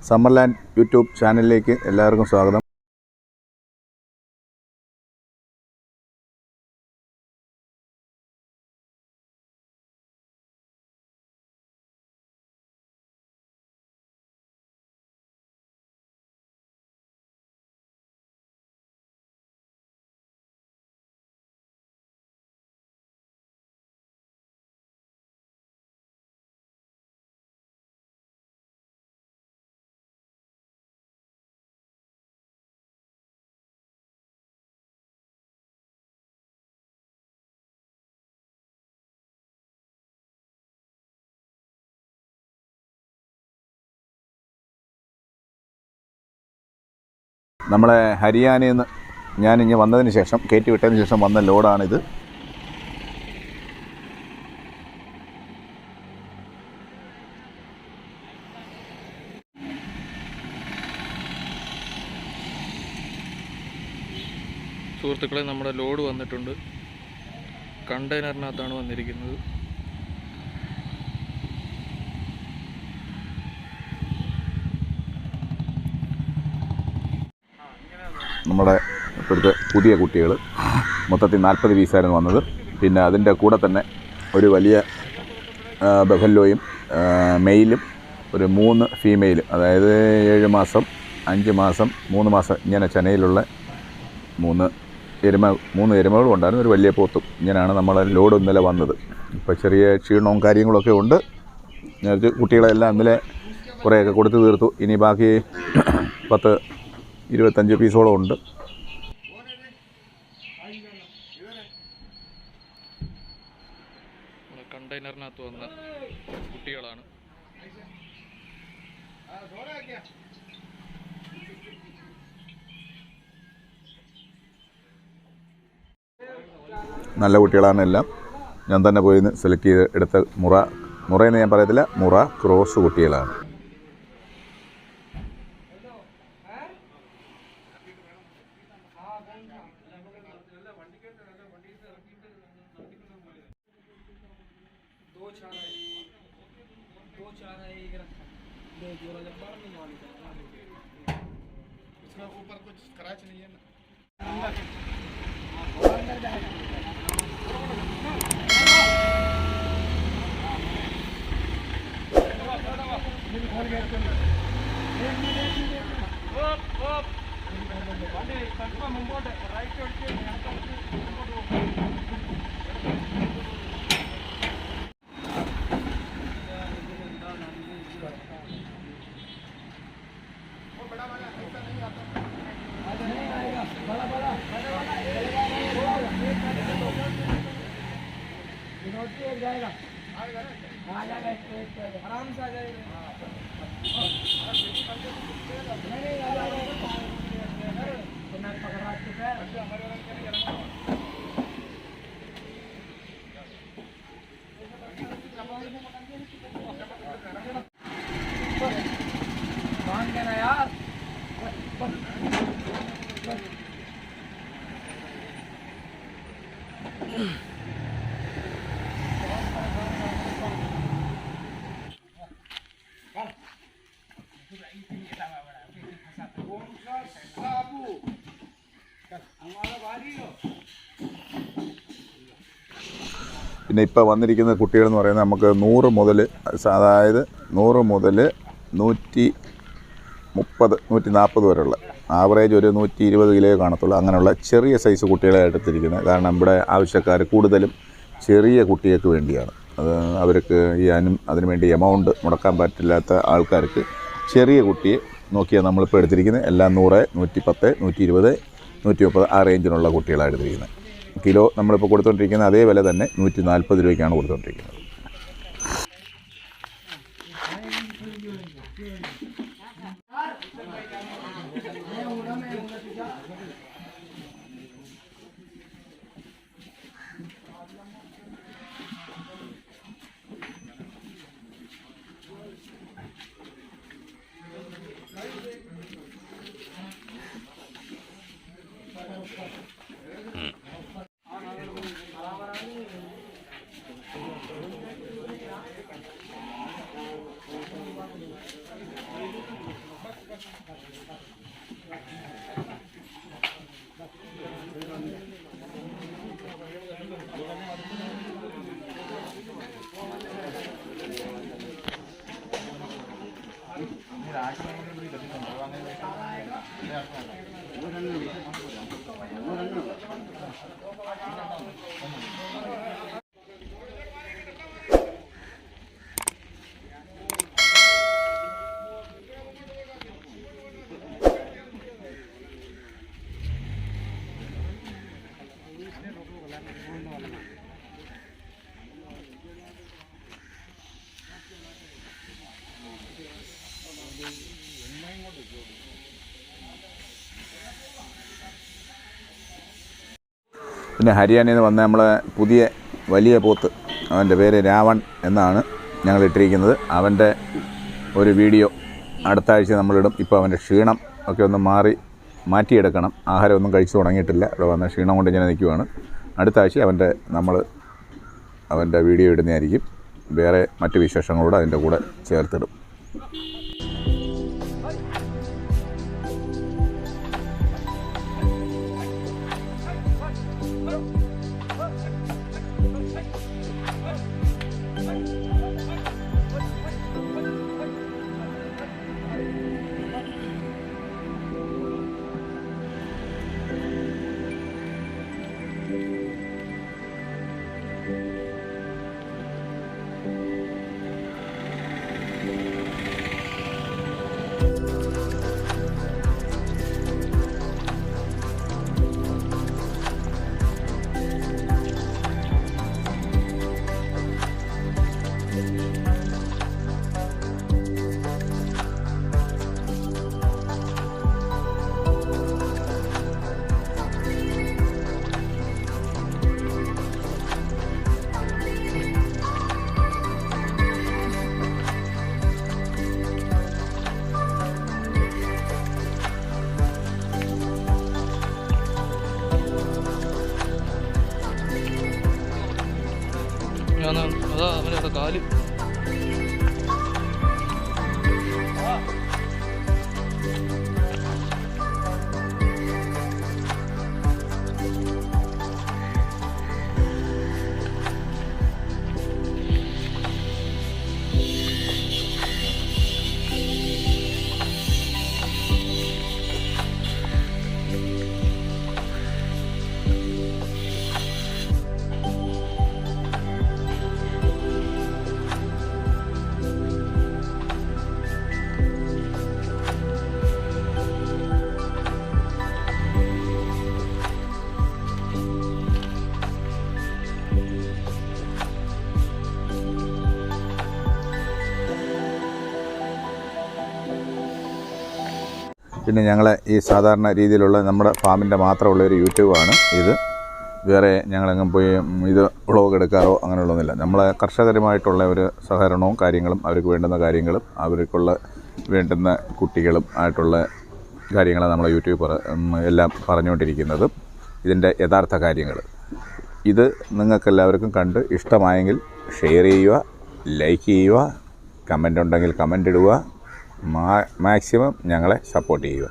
Summerland YouTube ചാനലിലേക്ക് എല്ലാവർക്കും സ്വാഗതം. നമ്മളെ ഹരിയാനയിൽ നിന്ന് ഞാനിങ്ങ് വന്നതിന് ശേഷം കയറ്റി വിട്ടതിന് ശേഷം വന്ന ലോഡാണിത്. സുഹൃത്തുക്കളെ, നമ്മുടെ ലോഡ് വന്നിട്ടുണ്ട്. കണ്ടെയ്നറിനകത്താണ് വന്നിരിക്കുന്നത്. നമ്മുടെ ഇപ്പോഴത്തെ പുതിയ കുട്ടികൾ മൊത്തത്തിൽ 40 പീസായിരുന്നു വന്നത്. പിന്നെ അതിൻ്റെ കൂടെ തന്നെ ഒരു വലിയ ബഫല്ലോയും മെയിലും ഒരു 3 ഫീമെയിലും, അതായത് 7 മാസം 5 മാസം 3 മാസം ഇങ്ങനെ ചെനയിലുള്ള 3 എരുമകളും ഉണ്ടായിരുന്നു. ഒരു വലിയ പോത്തും. ഇങ്ങനെയാണ് നമ്മളെ ലോഡ് ഇന്നലെ വന്നത്. ഇപ്പോൾ ചെറിയ ക്ഷീണവും കാര്യങ്ങളൊക്കെ ഉണ്ട്. നേരത്തെ കുട്ടികളെല്ലാം ഇന്നലെ കുറേയൊക്കെ കൊടുത്തു തീർത്തു. ഇനി ബാക്കി 10-25 പീസോളം ഉണ്ട്. കണ്ടെയ്നറിനകത്ത് വന്ന കുട്ടികളാണ്. നല്ല കുട്ടികളാണ് എല്ലാം. ഞാൻ തന്നെ പോയി സെലക്ട് ചെയ്ത് എടുത്ത മുറയെന്ന് ഞാൻ പറയത്തില്ല, മുറ ക്രോസ് കുട്ടികളാണ്. ऊपर कुछ स्क्रैच नहीं है ना। जाएगा आ जाएगा आराम से आ जाएगा। बांध देना यार। പിന്നെ ഇപ്പോൾ വന്നിരിക്കുന്ന കുട്ടികളെന്ന് പറയുന്നത് നമുക്ക് 100 മുതൽ, അതായത് 100 മുതൽ 130 140 വരെയുള്ള ആവറേജ് ഒരു 120 കിലോ കാണത്തുള്ളൂ. അങ്ങനെയുള്ള ചെറിയ സൈസ് കുട്ടികളെ എടുത്തിരിക്കുന്നത്. കാരണം ഇവിടെ ആവശ്യക്കാർ കൂടുതലും ചെറിയ കുട്ടികൾക്ക് വേണ്ടിയാണ്. അത് അവർക്ക് അതിനുവേണ്ടി എമൗണ്ട് മുടക്കാൻ പറ്റില്ലാത്ത ആൾക്കാർക്ക് ചെറിയ കുട്ടിയെ നോക്കിയാണ് നമ്മളിപ്പോൾ എടുത്തിരിക്കുന്നത്. എല്ലാം 100, 110, 120, 130 ആ റേഞ്ചിനുള്ള കുട്ടികളാണ് എടുത്തിരിക്കുന്നത്. കിലോ നമ്മളിപ്പോൾ കൊടുത്തുകൊണ്ടിരിക്കുന്ന അതേ വില തന്നെ 140 രൂപയ്ക്കാണ് കൊടുത്തുകൊണ്ടിരിക്കുന്നത്. പിന്നെ ഹരിയാനയിൽ നിന്ന് വന്ന നമ്മളെ പുതിയ വലിയ പോത്ത്, അവൻ്റെ പേര് രാവൺ എന്നാണ് ഞങ്ങൾ ഇട്ടിരിക്കുന്നത്. അവൻ്റെ ഒരു വീഡിയോ അടുത്ത ആഴ്ച നമ്മളിടും. ഇപ്പോൾ അവൻ്റെ ക്ഷീണം ഒക്കെ ഒന്ന് മാറ്റിയെടുക്കണം. ആഹാരമൊന്നും കഴിച്ചു തുടങ്ങിയിട്ടില്ല. ഇവിടെ വന്ന ക്ഷീണം കൊണ്ട് ഇങ്ങനെ നിൽക്കുവാണ്. അടുത്ത ആഴ്ച അവൻ്റെ വീഡിയോ ഇടുന്നതായിരിക്കും. വേറെ മറ്റ് വിശേഷങ്ങളോട് അതിൻ്റെ കൂടെ ചേർത്തിടും. അതാ അവനവിടെ കാല്. പിന്നെ ഞങ്ങളെ ഈ സാധാരണ രീതിയിലുള്ള നമ്മുടെ ഫാമിൻ്റെ മാത്രമുള്ള ഒരു യൂട്യൂബാണ് ഇത്. വേറെ ഞങ്ങളെങ്ങും പോയി ഇത് വ്ളോഗ് എടുക്കാറോ അങ്ങനെയുള്ളതൊന്നുമില്ല. നമ്മളെ കർഷകരുമായിട്ടുള്ള ഒരു സഹകരണവും കാര്യങ്ങളും, അവർക്ക് വേണ്ടുന്ന കാര്യങ്ങളും, അവർക്കുള്ള വേണ്ടുന്ന കുട്ടികളും ആയിട്ടുള്ള കാര്യങ്ങളാണ് നമ്മളെ യൂട്യൂബ് എല്ലാം പറഞ്ഞുകൊണ്ടിരിക്കുന്നത്. ഇതിൻ്റെ യഥാർത്ഥ കാര്യങ്ങൾ. ഇത് നിങ്ങൾക്കെല്ലാവർക്കും കണ്ട് ഇഷ്ടമായെങ്കിൽ ഷെയർ ചെയ്യുക, ലൈക്ക് ചെയ്യുക, കമൻ്റ് ഉണ്ടെങ്കിൽ കമൻ്റ് ഇടുക, മാക്സിമം ഞങ്ങളെ സപ്പോർട്ട് ചെയ്യുക.